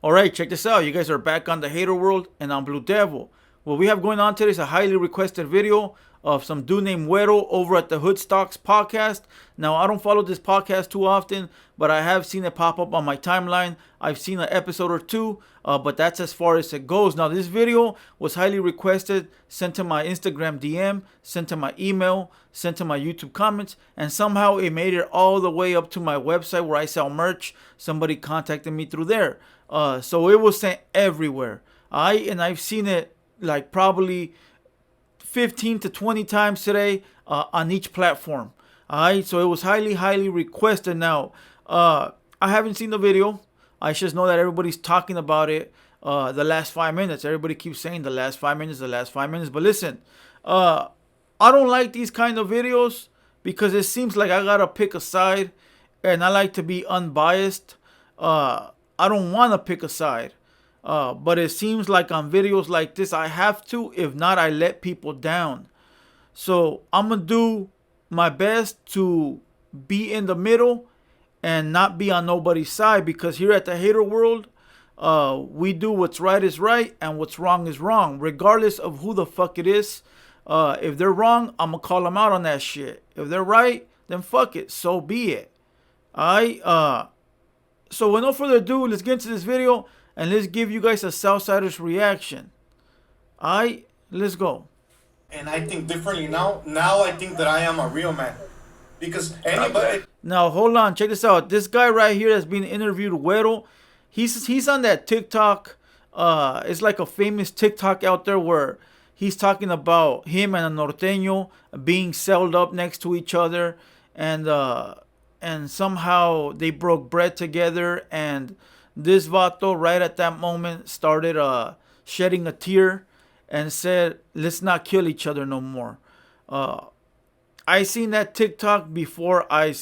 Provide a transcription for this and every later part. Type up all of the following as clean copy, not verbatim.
Alright, check this out. You guys are back on the Hater World and on Blue Devil. What we have going on today is a highly requested video of some dude named Güero over at the Hoodstocks podcast. Now, I don't follow this podcast too often, but I have seen it pop up on my timeline. I've seen an episode or two, but that's as far as it goes. Now, this video was highly requested, sent to my Instagram DM, sent to my email, sent to my YouTube comments, and somehow it made it all the way up to my website where I sell merch. Somebody contacted me through there. So it was sent everywhere. I've seen it like probably 15 to 20 times today on each platform. So it was highly requested. Now, I haven't seen the video. I just know that everybody's talking about it the last 5 minutes. Everybody keeps saying the last 5 minutes, the last 5 minutes. But listen, I don't like these kind of videos because it seems like I gotta pick a side, and I like to be unbiased. I don't want to pick a side. But it seems like on videos like this, I have to. If not, I let people down. So I'm going to do my best to be in the middle and not be on nobody's side. Because here at the Hater World, we do what's right is right and what's wrong is wrong. Regardless of who the fuck it is. If they're wrong, I'm going to call them out on that shit. If they're right, then fuck it. So be it. So with no further ado, let's get into this video. And let's give you guys a Southsider's reaction. Alright, let's go. And I think differently now. Now I think that I am a real man. Because anybody... Now, hold on. Check this out. This guy right here that's being interviewed, Güero, he's on that TikTok. It's like a famous TikTok out there where he's talking about him and a norteño being celled up next to each other. And somehow they broke bread together, and this vato right at that moment started shedding a tear and said, let's not kill each other no more. I seen that TikTok before I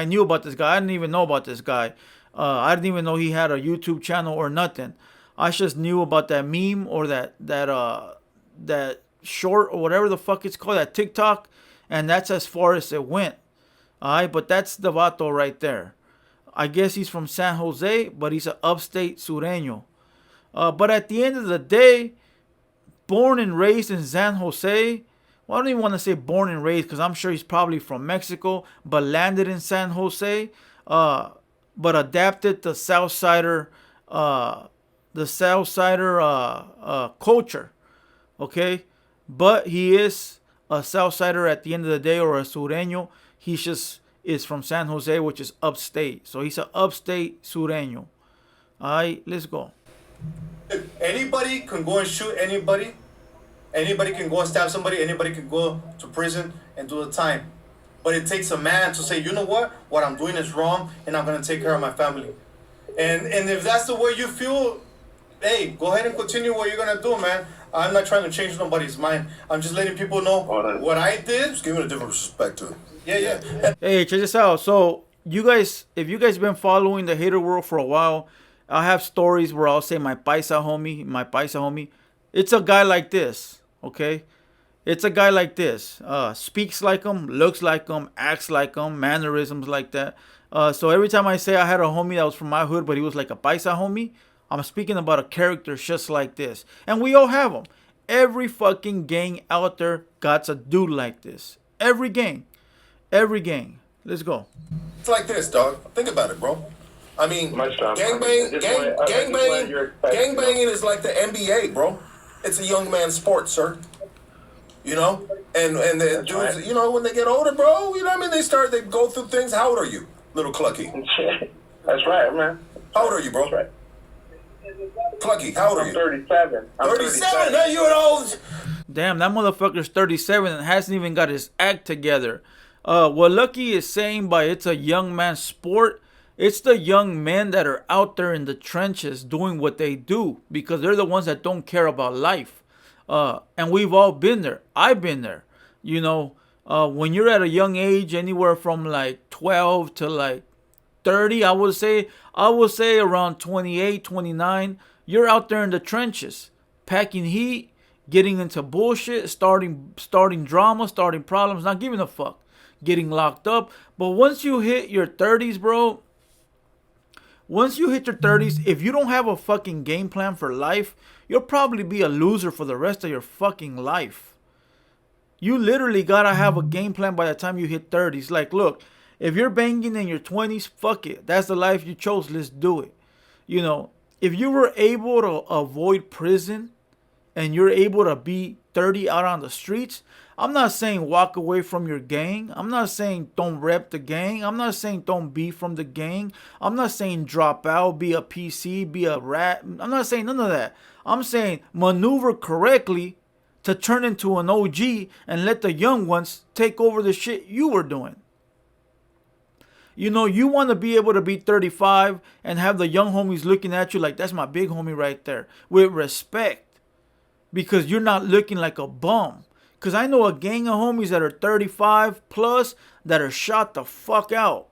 knew about this guy. I didn't even know about this guy. I didn't even know he had a YouTube channel or nothing. I just knew about that meme or that short or whatever the fuck it's called, that TikTok, and that's as far as it went. Alright, but that's the vato right there. I guess he's from San Jose, but he's an upstate sureño. But at the end of the day, born and raised in San Jose. Well, I don't even want to say born and raised because I'm sure he's probably from Mexico, but landed in San Jose. But adapted the Southsider, culture. Okay, but he is a Southsider at the end of the day, or a sureño. He just is from San Jose, which is upstate. So he's an upstate sureño. Alright, let's go. Anybody can go and shoot anybody. Anybody can go and stab somebody. Anybody can go to prison and do the time. But it takes a man to say, you know what I'm doing is wrong, and I'm going to take care of my family. And if that's the way you feel, hey, go ahead and continue what you're going to do, man. I'm not trying to change nobody's mind. I'm just letting people know what I did. Just giving a different respect to it. Yeah. Hey, check this out. So, you guys, if you guys been following the Hater World for a while, I have stories where I'll say my paisa homie. It's a guy like this, okay? It's a guy like this. Speaks like him, looks like him, acts like him, mannerisms like that. So every time I say I had a homie that was from my hood, but he was like a paisa homie, I'm speaking about a character just like this. And we all have them. Every fucking gang out there got a dude like this. Every gang. Let's go. It's like this, dog. Think about it, bro. I mean, gangbanging is like the NBA, bro. It's a young man's sport, sir. You know? And the dudes, right. You know, when they get older, bro, you know what I mean? They go through things. How old are you, little Clucky? That's right, man. How old are you, bro? That's right. Clucky, how old are you? 37. 37? Now you're old. Damn, that motherfucker's 37 and hasn't even got his act together. What Lucky is saying by it's a young man's sport, it's the young men that are out there in the trenches doing what they do because they're the ones that don't care about life. And we've all been there. I've been there. You know, when you're at a young age, anywhere from like 12 to like 30, I would say around 28, 29, you're out there in the trenches, packing heat, getting into bullshit, starting drama, starting problems, not giving a fuck, getting locked up. But once you hit your 30s, bro, once you hit your 30s, if you don't have a fucking game plan for life, you'll probably be a loser for the rest of your fucking life. You literally gotta have a game plan by the time you hit 30s. Like, look, if you're banging in your 20s, fuck it. That's the life you chose. Let's do it. You know, if you were able to avoid prison and you're able to be 30 out on the streets, I'm not saying walk away from your gang. I'm not saying don't rep the gang. I'm not saying don't be from the gang. I'm not saying drop out, be a PC, be a rat. I'm not saying none of that. I'm saying maneuver correctly to turn into an OG and let the young ones take over the shit you were doing. You know, you want to be able to be 35 and have the young homies looking at you like, that's my big homie right there, with respect. Because you're not looking like a bum. Because I know a gang of homies that are 35 plus that are shot the fuck out.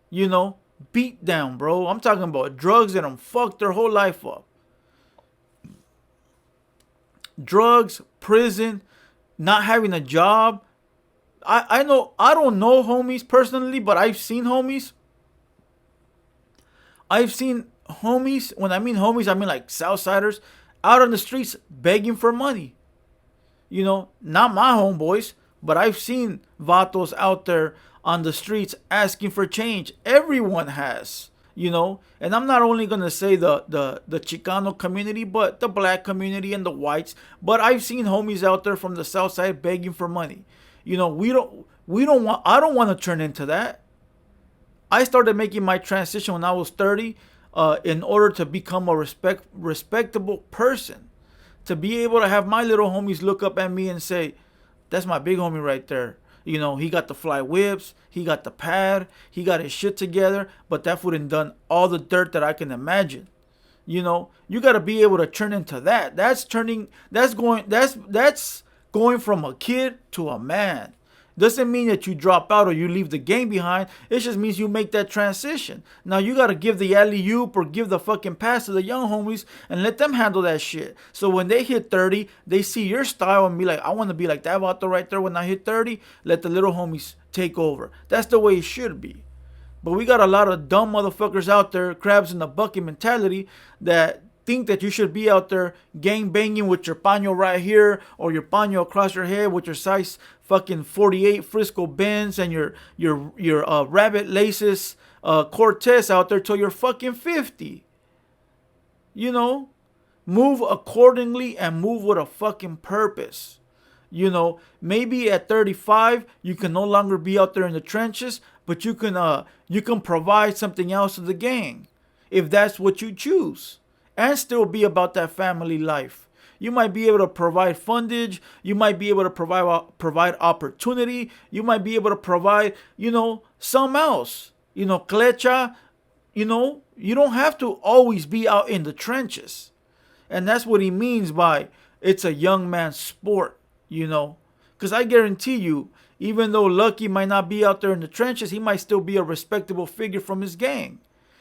You know, beat down, bro. I'm talking about drugs that them fucked their whole life up. Drugs, prison, not having a job. I know, I don't know homies personally, but I've seen homies. I've seen homies, when I mean homies, I mean like Southsiders, out on the streets begging for money. You know, not my homeboys, but I've seen vatos out there on the streets asking for change. Everyone has, you know. And I'm not only going to say the Chicano community, but the black community and the whites. But I've seen homies out there from the south side begging for money. You know, I don't want to turn into that. I started making my transition when I was 30 in order to become a respectable person. To be able to have my little homies look up at me and say, that's my big homie right there. You know, he got the fly whips, he got the pad, he got his shit together, but that fool done done all the dirt that I can imagine. You know, you got to be able to turn into that. That's going from a kid to a man. Doesn't mean that you drop out or you leave the game behind. It just means you make that transition. Now you got to give the alley-oop or give the fucking pass to the young homies and let them handle that shit. So when they hit 30, they see your style and be like, I want to be like that vato right there when I hit 30. Let the little homies take over. That's the way it should be. But we got a lot of dumb motherfuckers out there, crabs in the bucket mentality, that think that you should be out there gang banging with your paño right here or your paño across your head with your size fucking 48 Frisco Benz and your rabbit laces Cortez out there till you're fucking 50. You know, move accordingly and move with a fucking purpose. You know, maybe at 35 you can no longer be out there in the trenches, but you can provide something else to the gang if that's what you choose. And still be about that family life. You might be able to provide fundage. You might be able to provide opportunity. You might be able to provide, you know, some else. You know, klecha. You know, you don't have to always be out in the trenches. And that's what he means by it's a young man's sport, you know. Because I guarantee you, even though Lucky might not be out there in the trenches, he might still be a respectable figure from his gang.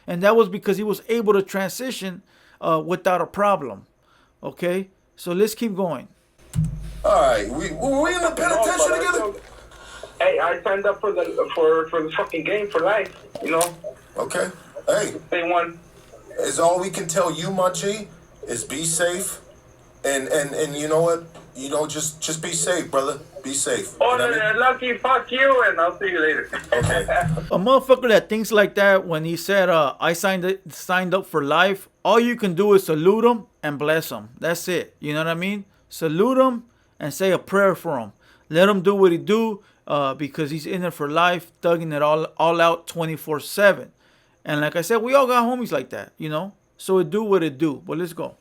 And that was because he was able to transition without a problem. Okay, so let's keep going. All right, we in the penitentiary together. Hey, I signed up for the fucking game for life. You know. Okay. Hey. Day one. Is all we can tell you, my G, is be safe, and you know what? You know, just be safe, brother. Be safe. Oh, you know no, Lucky, fuck you, and I'll see you later. Okay. A motherfucker that thinks like that when he said, I signed up for life, all you can do is salute him and bless him. That's it. You know what I mean? Salute him and say a prayer for him. Let him do what he do because he's in it for life, thugging it all out 24/7. And like I said, we all got homies like that, you know? So it do what it do. But let's go.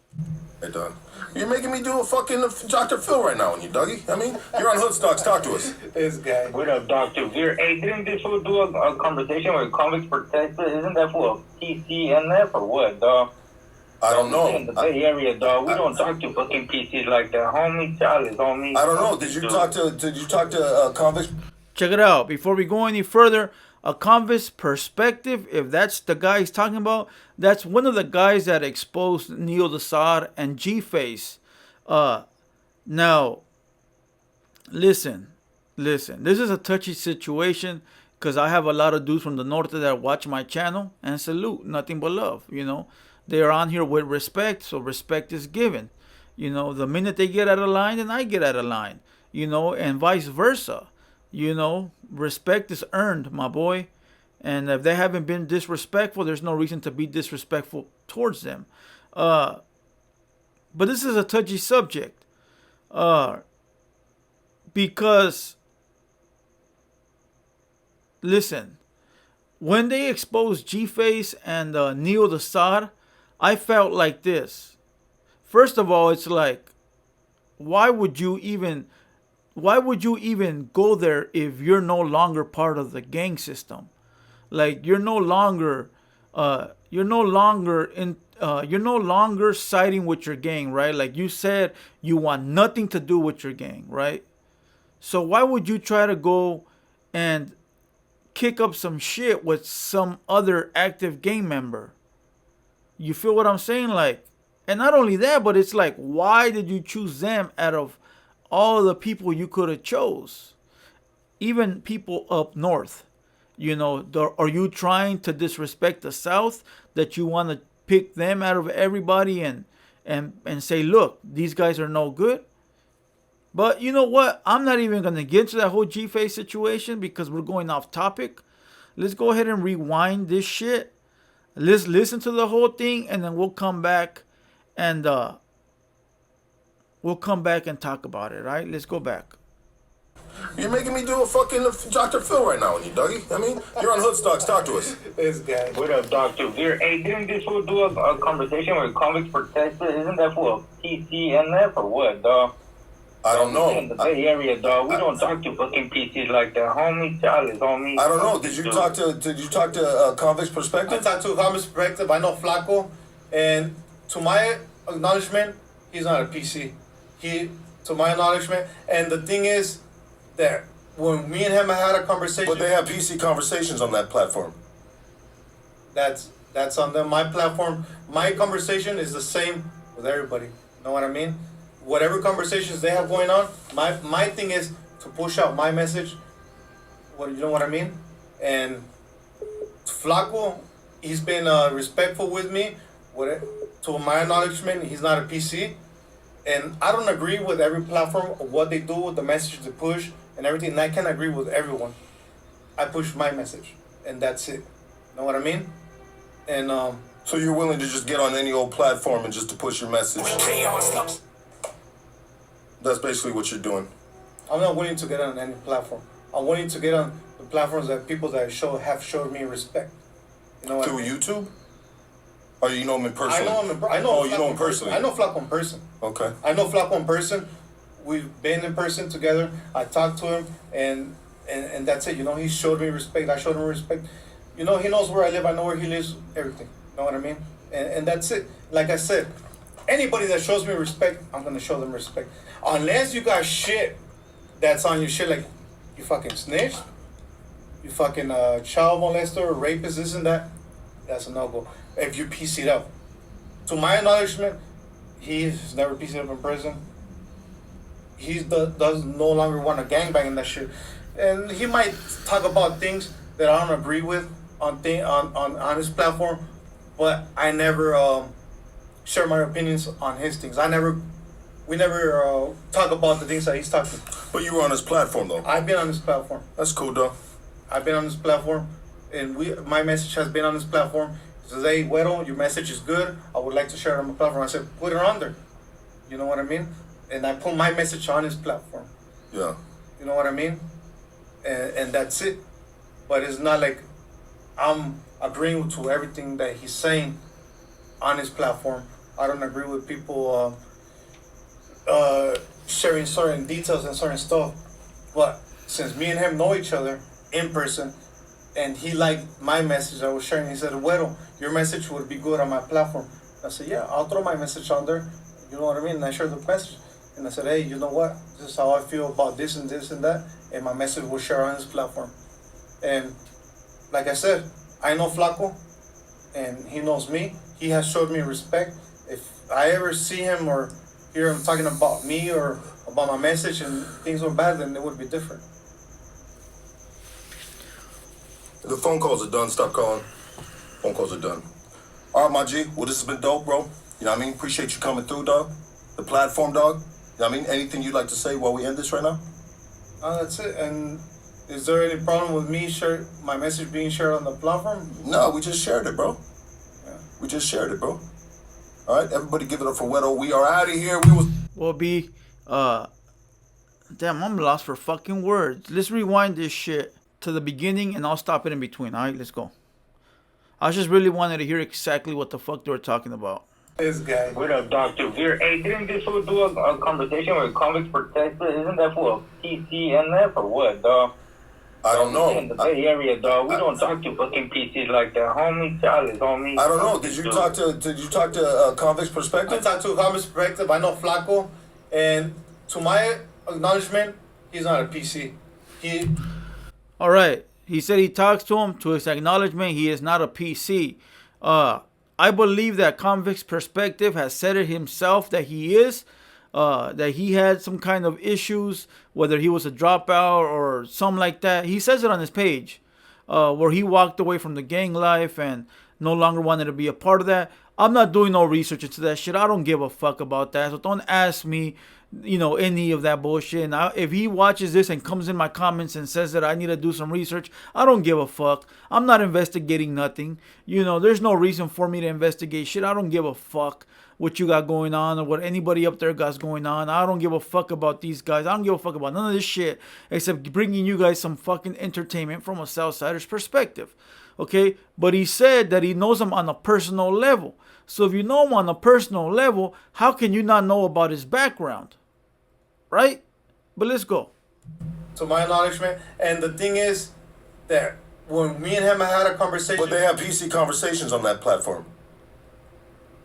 Hey, Don. You're making me do a fucking Dr. Phil right now, you Dougie. I mean, you're on Hoodstocks. Talk to us. This guy. What up, Dr. Veer? Hey, didn't this fool do a conversation with Convicts Protected? Isn't that full of PCNF or what, dog? I don't know. In the Bay Area, dog. We don't talk to fucking PCs like that, homie. Charlie, homie. I don't know. Did you talk to convicts? Check it out. Before we go any further, a convict's perspective, if that's the guy he's talking about, that's one of the guys that exposed Neo Desaad and G-Face. Now, listen. This is a touchy situation because I have a lot of dudes from the norte that watch my channel, and salute, nothing but love. They are on here with respect, so respect is given. The minute they get out of line, then I get out of line. And vice versa. Respect is earned, my boy. And if they haven't been disrespectful, there's no reason to be disrespectful towards them. But this is a touchy subject. Because, listen, when they exposed G-Face and Neo the Sod, I felt like this. First of all, it's like, why would you even go there if you're no longer part of the gang system? Like, you're no longer siding with your gang, right? Like you said, you want nothing to do with your gang, right? So why would you try to go and kick up some shit with some other active gang member? You feel what I'm saying? Like, and not only that, but it's like, why did you choose them out of all the people you could have chose? Even people up north. Are you trying to disrespect the South that you want to pick them out of everybody and say, look, these guys are no good? But you know what? I'm not even going to get into that whole G-Face situation because we're going off topic. Let's go ahead and rewind this shit. Let's listen to the whole thing, and then we'll come back and talk about it, right? Let's go back. You're making me do a fucking Dr. Phil right now, Dougie. I mean, you're on Hoodstocks. Talk to us. This guy. What up, Dr. Veer? Hey, didn't this fool do a conversation with Convicts Protected? Isn't that for a PCNF or what, dog? I don't know. In the Bay Area, dog. We don't talk to fucking PCs like that, homie. Charles, homie. I don't know. Did you talk to Convicts Perspective? I talked to Convicts Perspective. I know Flaco, and to my acknowledgement, he's not a PC. To my acknowledgement, and the thing is that when me and him had a conversation, But they have PC conversations on that platform. that's on them. My platform, my conversation is the same with everybody. Know what I mean? Whatever conversations they have going on, my thing is to push out my message. You know what I mean? And Flaco, he's been respectful with me. To my acknowledgement, he's not a PC. And I don't agree with every platform, what they do with the message they push and everything. And I can't agree with everyone. I push my message, and that's it. Know what I mean? And So you're willing to just get on any old platform and just to push your message? That's basically what you're doing. I'm not willing to get on any platform. I'm willing to get on the platforms that people that have showed me respect. You know what Through I mean? YouTube? Or you know him in person? I know him. I know. Oh, you know him personally? I know Flaco in person. Okay. I know Flaco in person. We've been in person together. I talked to him, and that's it. He showed me respect. I showed him respect. He knows where I live. I know where he lives. Everything. Know what I mean? And that's it. Like I said, anybody that shows me respect, I'm gonna show them respect. Unless you got shit that's on your shit, like you fucking snitch, you fucking child molester, rapist, this and that. That's a no-go. If you PC'd up. To my acknowledgement, he's never PC'd up in prison. He does no longer want to gangbang and that shit. And he might talk about things that I don't agree with on his platform, but I never share my opinions on his things. We never talk about the things that he's talking. But you were on his platform, though. I've been on his platform. That's cool, though. I've been on this platform, and my message has been on this platform. He says, hey, Güero, your message is good. I would like to share it on my platform. I said, put it on there. You know what I mean? And I put my message on his platform. Yeah. You know what I mean? And that's it. But it's not like I'm agreeing to everything that he's saying on his platform. I don't agree with people sharing certain details and certain stuff. But since me and him know each other in person, and he liked my message I was sharing, he said, Güero, your message would be good on my platform. I said, yeah, I'll throw my message on there. You know what I mean? And I shared the message. And I said, hey, you know what? This is how I feel about this and this and that. And my message will share on his platform. And like I said, I know Flaco, and he knows me. He has showed me respect. If I ever see him or hear him talking about me or about my message and things were bad, then it would be different. The phone calls are done. Stop calling. Phone calls are done. All right, my G. Well, this has been dope, bro. You know what I mean? Appreciate you coming through, dog. The platform, dog. You know what I mean? Anything you'd like to say while we end this right now? That's it. And is there any problem with me my message being shared on the platform? No, we just shared it, bro. Yeah. We just shared it, bro. All right, everybody give it up for Wedo. We are out of here. We was... Will be, damn, I'm lost for fucking words. Let's rewind this shit to the beginning and I'll stop it in between. All right, let's go. I just really wanted to hear exactly what the fuck they were talking about. This guy. What up, Dr. Veer? Hey, didn't this fool do a conversation with Convicts Protected? Isn't that for a PCNF or what, dog? I don't know. In the Bay Area, dog. We don't talk to fucking PCs like that, homie. Chalice, homie. I don't know. Did you talk to Convicts I Perspective? talked to a common perspective. I know Flaco, and to my acknowledgement, he's not a PC. All right. He said he talks to him. To his acknowledgement, he is not a PC. I believe that Convict's Perspective has said it himself that he is. That he had some kind of issues, whether he was a dropout or something like that. He says it on his page, where he walked away from the gang life and no longer wanted to be a part of that. I'm not doing no research into that shit. I don't give a fuck about that. So don't ask me, any of that bullshit. And if he watches this and comes in my comments and says that I need to do some research, I don't give a fuck. I'm not investigating nothing. There's no reason for me to investigate shit. I don't give a fuck what you got going on or what anybody up there got going on. I don't give a fuck about these guys. I don't give a fuck about none of this shit except bringing you guys some fucking entertainment from a Southsider's perspective. Okay? But he said that he knows him on a personal level. So if you know him on a personal level, how can you not know about his background? Right? But let's go. To my acknowledgement, and the thing is that when me and him had a conversation, But they have PC conversations on that platform.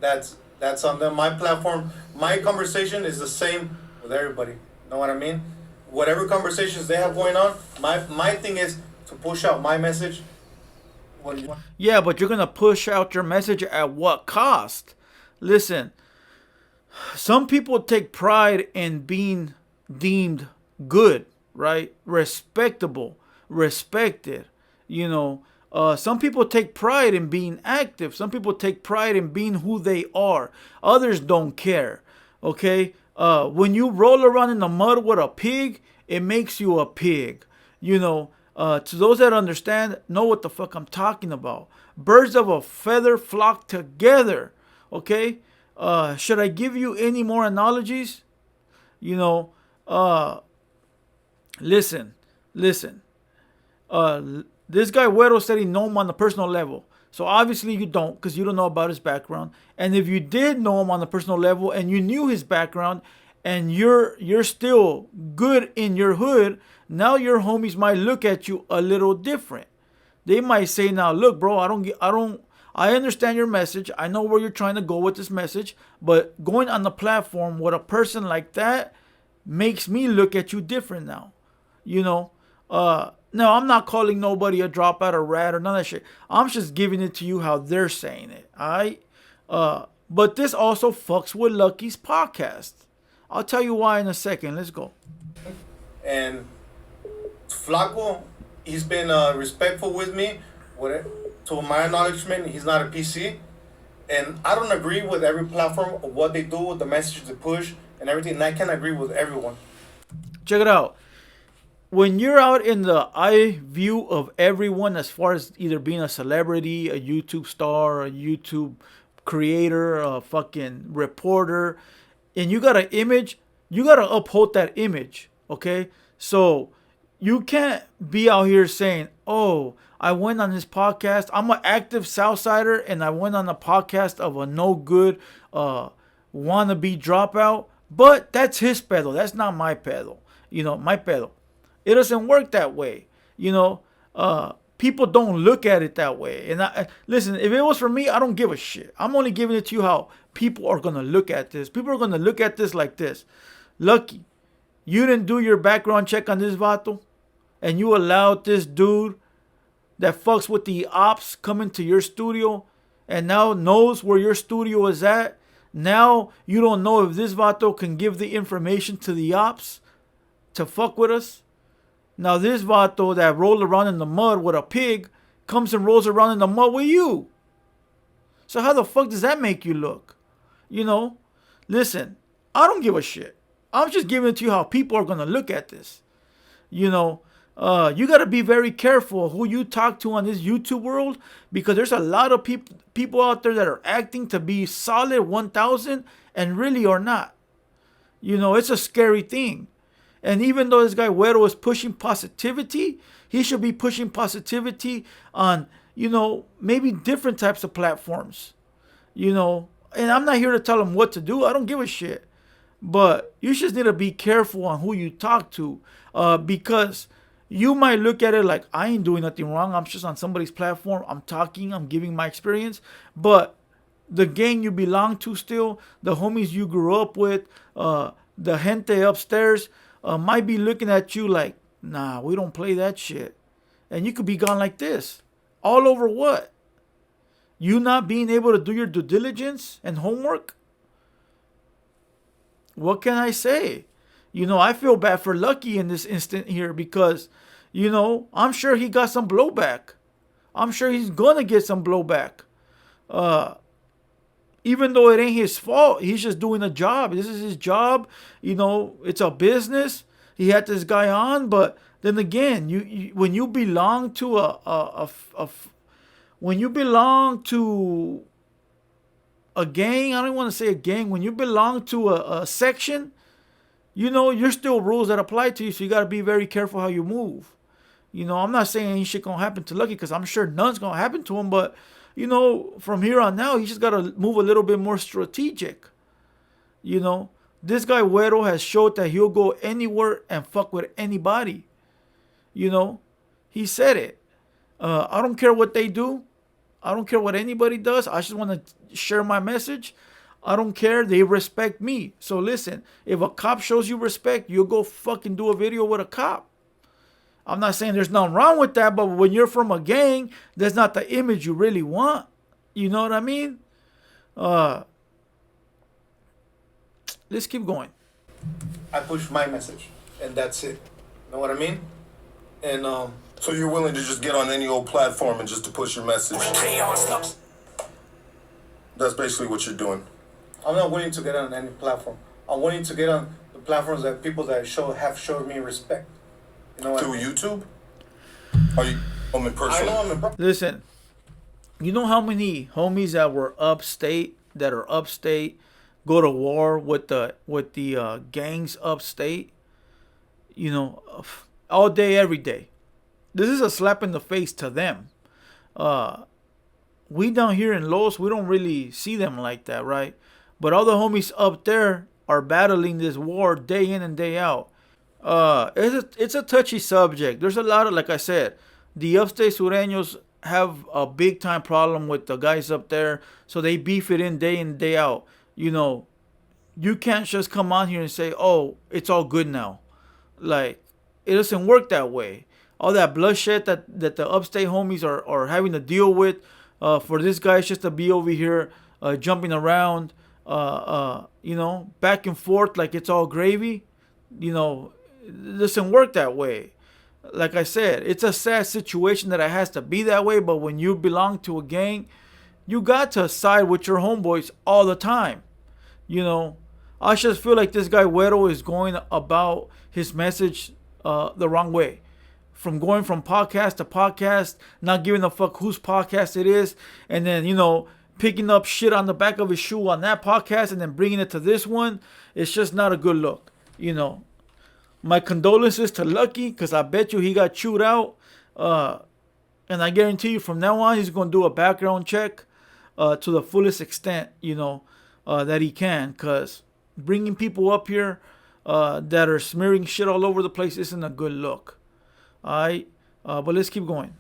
that's on them. My platform, my conversation is the same with everybody. Know what I mean? Whatever conversations they have going on, my thing is to push out my message. Yeah, but you're going to push out your message at what cost? Listen, some people take pride in being deemed good, right? Respectable, respected. Some people take pride in being active. Some people take pride in being who they are. Others don't care, okay? When you roll around in the mud with a pig, it makes you a pig. To those that understand, know what the fuck I'm talking about. Birds of a feather flock together, okay? Should I give you any more analogies? Listen. This guy Güero said he know him on a personal level. So obviously you don't, because you don't know about his background. And if you did know him on a personal level and you knew his background and you're still good in your hood, now your homies might look at you a little different. They might say, now look, bro, I understand your message. I know where you're trying to go with this message, but going on the platform with a person like that makes me look at you different now. No, I'm not calling nobody a dropout or rat or none of that shit. I'm just giving it to you how they're saying it, alright? But this also fucks with Lucky's podcast. I'll tell you why in a second. Let's go. And Flaco, he's been respectful with me. To my acknowledgement, he's not a PC. And I don't agree with every platform of what they do, the message they push, and everything. And I can't agree with everyone. Check it out. When you're out in the eye view of everyone, as far as either being a celebrity, a YouTube star, a YouTube creator, a fucking reporter, and you got an image, you got to uphold that image, okay? So you can't be out here saying, oh, I went on his podcast. I'm an active Southsider, and I went on a podcast of a no good wannabe dropout. But that's his pedo. That's not my pedo. My pedo. It doesn't work that way. People don't look at it that way. And listen, if it was for me, I don't give a shit. I'm only giving it to you how people are going to look at this. People are going to look at this like this. Lucky, you didn't do your background check on this vato, and you allowed this dude that fucks with the ops come into your studio and now knows where your studio is at. Now you don't know if this vato can give the information to the ops to fuck with us. Now this vato that rolled around in the mud with a pig comes and rolls around in the mud with you. So how the fuck does that make you look? You know? Listen, I don't give a shit. I'm just giving it to you how people are going to look at this. You know, you got to be very careful who you talk to on this YouTube world, because there's a lot of people out there that are acting to be solid 1,000 and really are not. You know, it's a scary thing. And even though this guy Güero is pushing positivity, he should be pushing positivity on, you know, maybe different types of platforms. You know, and I'm not here to tell him what to do. I don't give a shit. But you just need to be careful on who you talk to, because you might look at it like, I ain't doing nothing wrong. I'm just on somebody's platform. I'm talking. I'm giving my experience. But the gang you belong to still, the homies you grew up with, the gente upstairs might be looking at you like, nah, we don't play that shit. And you could be gone like this. All over what? You not being able to do your due diligence and homework? What can I say? You know, I feel bad for Lucky in this instant here because, you know, I'm sure he got some blowback. I'm sure he's going to get some blowback. Even though it ain't his fault, he's just doing a job. This is his job. You know, it's a business. He had this guy on, but then again, you when you belong to when you belong to a gang, I don't want to say a gang, when you belong to a section, you know, there's still rules that apply to you, so you got to be very careful how you move. You know, I'm not saying any shit gonna happen to Lucky, because I'm sure none's gonna happen to him, but, you know, from here on now, he's just got to move a little bit more strategic. You know, this guy Güero has showed that he'll go anywhere and fuck with anybody. You know, he said it. I don't care what they do. I don't care what anybody does. I just want to share my message. I don't care. They respect me. So listen, if a cop shows you respect, you'll go fucking do a video with a cop. I'm not saying there's nothing wrong with that, but when you're from a gang, that's not the image you really want. You know what I mean? Let's keep going. I push my message, and that's it. You know what I mean? And So you're willing to just get on any old platform and just to push your message? That's basically what you're doing. I'm not willing to get on any platform. I'm willing to get on the platforms that people that have showed me respect. You know what Through I mean? YouTube? Are you in person? I know I'm in Listen, you know how many homies that were upstate, that are upstate, go to war with the gangs upstate? You know, all day, every day. This is a slap in the face to them. We down here in Los, we don't really see them like that, right? But all the homies up there are battling this war day in and day out. It's a touchy subject. There's a lot of, like I said, the upstate Sureños have a big time problem with the guys up there, so they beef it in and day out. You know, you can't just come on here and say, oh, it's all good now. Like, it doesn't work that way. All that bloodshed that the upstate homies are having to deal with, for this guy just to be over here jumping around, you know, back and forth like it's all gravy, you know, it doesn't work that way. Like I said, it's a sad situation that it has to be that way, but when you belong to a gang, you got to side with your homeboys all the time. You know, I just feel like this guy Güero is going about his message the wrong way. From going from podcast to podcast, not giving a fuck whose podcast it is, and then, you know, picking up shit on the back of his shoe on that podcast and then bringing it to this one. It's just not a good look, you know. My condolences to Lucky, because I bet you he got chewed out. And I guarantee you from now on, he's going to do a background check to the fullest extent, you know, that he can. Because bringing people up here that are smearing shit all over the place isn't a good look. All right? But let's keep going.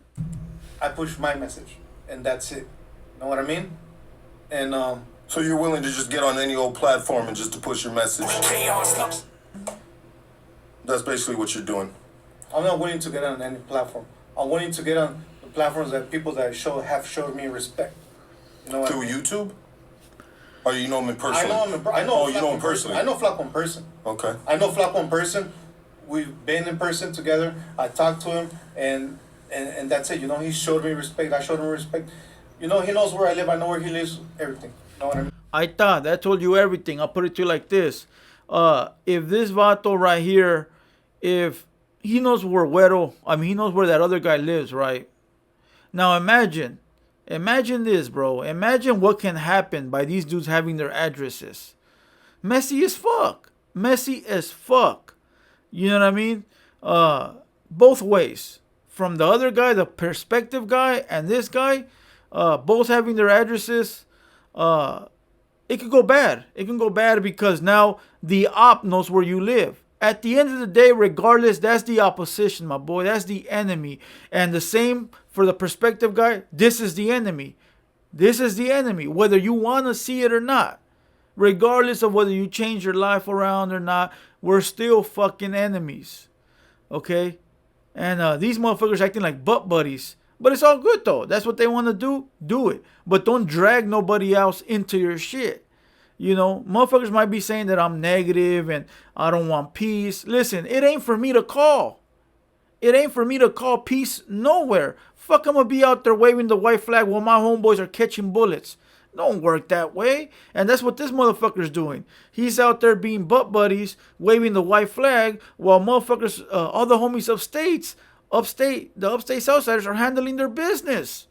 I push my message, and that's it. You know what I mean? And So you're willing to just get on any old platform and just to push your message? That's basically what you're doing. I'm not willing to get on any platform. I'm willing to get on the platforms that people that have showed me respect. You know what Through I mean? YouTube? Or you know him in person? I know him in Oh, you know him personally? I know Flaco in person. Okay. I know Flaco in person. We've been in person together. I talked to him, and and that's it. You know, he showed me respect. I showed him respect. You know, he knows where I live. I know where he lives. Everything. You know what I mean? I thought that told you everything. I'll put it to you like this. If this vato right here, if he knows where Güero, I mean, he knows where that other guy lives, right? Now imagine this, bro. Imagine what can happen by these dudes having their addresses. Messy as fuck. Messy as fuck. You know what I mean? Both ways. From the other guy, the perspective guy, and this guy, both having their addresses, it could go bad. It can go bad because now the op knows where you live. At the end of the day, regardless, that's the opposition, my boy. That's the enemy. And the same for the perspective guy. This is the enemy. This is the enemy, whether you want to see it or not. Regardless of whether you change your life around or not, we're still fucking enemies. Okay? And these motherfuckers acting like butt buddies. But it's all good, though. That's what they want to do. Do it. But don't drag nobody else into your shit. You know, motherfuckers might be saying that I'm negative and I don't want peace. Listen, it ain't for me to call. It ain't for me to call peace nowhere. Fuck, I'm going to be out there waving the white flag while my homeboys are catching bullets. Don't work that way. And that's what this motherfucker's doing. He's out there being butt buddies, waving the white flag, while motherfuckers, all the homies the upstate Southsiders are handling their business.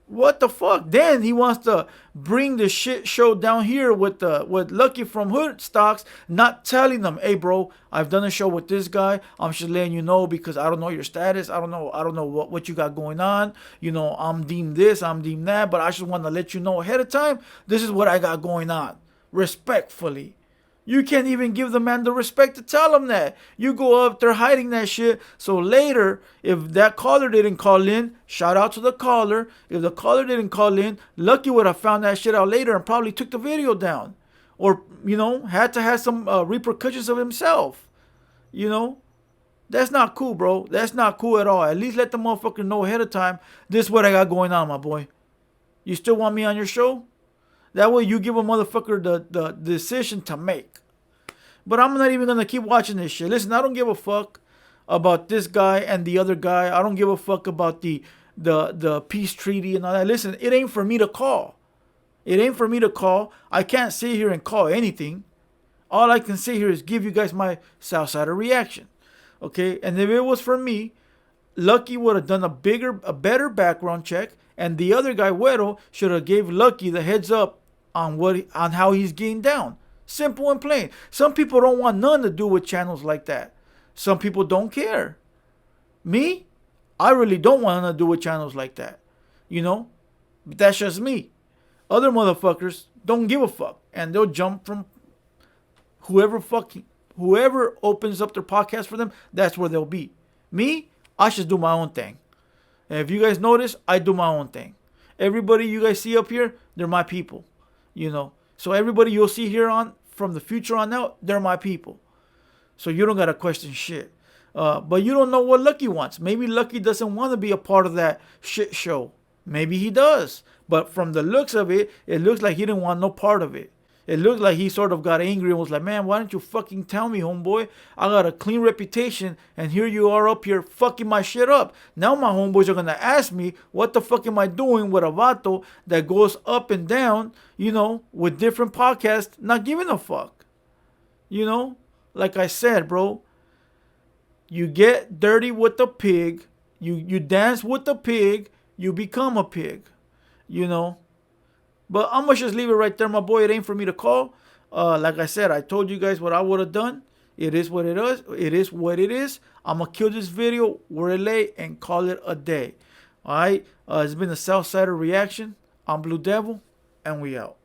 What the fuck? Then he wants to bring the shit show down here with Lucky from Hoodstocks, not telling them, hey bro, I've done a show with this guy. I'm just letting you know because I don't know your status. I don't know what you got going on. You know, I'm deemed this, I'm deemed that, but I just want to let you know ahead of time, this is what I got going on. Respectfully. You can't even give the man the respect to tell him that. You go up there hiding that shit. So later, if that caller didn't call in, shout out to the caller. If the caller didn't call in, Lucky would have found that shit out later and probably took the video down. Or, you know, had to have some repercussions of himself. You know? That's not cool, bro. That's not cool at all. At least let the motherfucker know ahead of time, this is what I got going on, my boy. You still want me on your show? That way you give a motherfucker the decision to make. But I'm not even going to keep watching this shit. Listen, I don't give a fuck about this guy and the other guy. I don't give a fuck about the peace treaty and all that. Listen, it ain't for me to call. It ain't for me to call. I can't sit here and call anything. All I can say here is give you guys my Southsider reaction. Okay? And if it was for me, Lucky would have done a better background check. And the other guy, Güero, should have gave Lucky the heads up on how he's getting down. Simple and plain. Some people don't want none to do with channels like that. Some people don't care. Me, I really don't want nothing to do with channels like that. You know? But that's just me. Other motherfuckers don't give a fuck. And they'll jump from whoever opens up their podcast for them, that's where they'll be. Me, I just do my own thing. And if you guys notice, I do my own thing. Everybody you guys see up here, they're my people. You know? So everybody you'll see here on from the future on out, they're my people. So you don't got to question shit. But you don't know what Lucky wants. Maybe Lucky doesn't want to be a part of that shit show. Maybe he does. But from the looks of it, it looks like he didn't want no part of it. It looked like he sort of got angry and was like, man, why don't you fucking tell me, homeboy? I got a clean reputation, and here you are up here fucking my shit up. Now my homeboys are going to ask me, what the fuck am I doing with a vato that goes up and down, you know, with different podcasts, not giving a fuck. You know, like I said, bro, you get dirty with the pig, you dance with the pig, you become a pig, you know. But I'm going to just leave it right there, my boy. It ain't for me to call. Like I said, I told you guys what I would have done. It is what it is. It is what it is. I'm going to kill this video where it lay and call it a day. All right? It's been a Southsider reaction. I'm Blue Devil, and we out.